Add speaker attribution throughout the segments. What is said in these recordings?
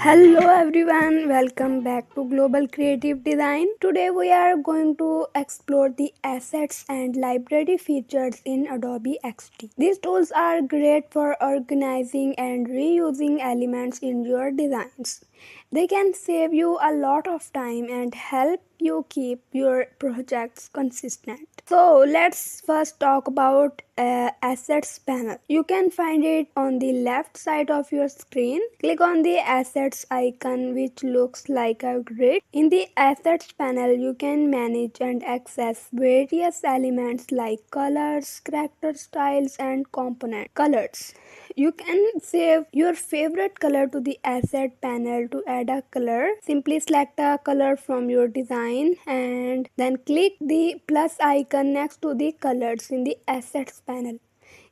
Speaker 1: Hello everyone, welcome back to Global Creative Design. Today we are going to explore the assets and library features in Adobe XD. These tools are great for organizing and reusing elements in your designs. They can save you a lot of time and help you keep your projects consistent. So let's first talk about assets panel. You can find it on the left side of your screen. Click on the assets icon which looks like a grid. In the assets panel you can manage and access various elements like colors, character styles and component colors. You can save your favorite color to the asset panel. To add a color, simply select a color from your design and then click the plus icon next to the colors in the assets panel.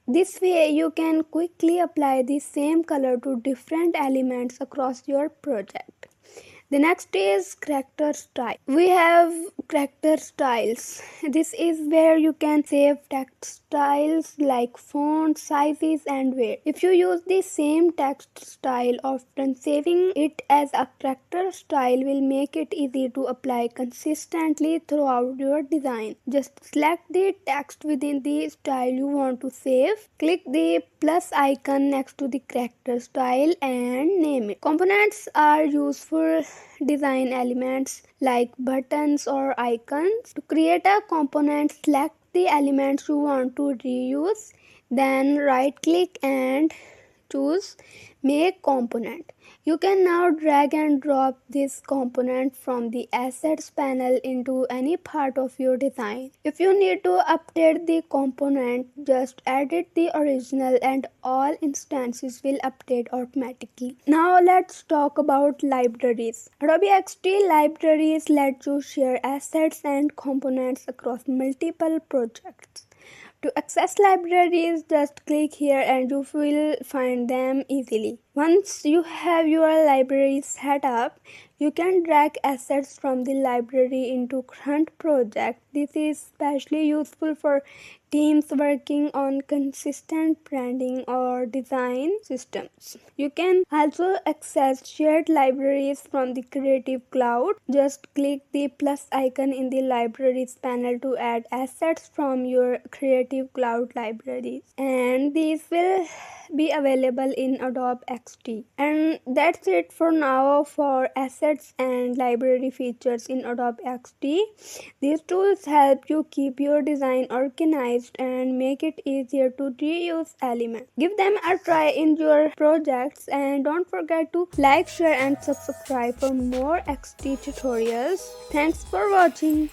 Speaker 1: This way you can quickly apply the same color to different elements across your project. The next is character style. We have character styles. This is where you can save text styles like font, sizes and weight. If you use the same text style often, saving it as a character style will make it easy to apply consistently throughout your design. Just select the text within the style you want to save. Click the plus icon next to the character style and name it. Components are useful design elements like buttons or icons. To create a component, select the elements you want to reuse, then right click and choose make component. You can now drag and drop this component from the assets panel into any part of your design. If you need to update the component, just edit the original and all instances will update automatically. Now let's talk about libraries. Adobe XD libraries let you share assets and components across multiple projects. To access libraries, just click here and you will find them easily. Once you have your library set up, you can drag assets from the library into current project. This is especially useful for teams working on consistent branding or design systems. You can also access shared libraries from the Creative Cloud. Just click the plus icon in the libraries panel to add assets from your Creative Cloud libraries, and these will be available in Adobe XD. And that's it for now for assets and library features in Adobe XD. These tools help you keep your design organized and make it easier to reuse elements. Give them a try in your projects and don't forget to like, share and subscribe for more XD tutorials. Thanks for watching.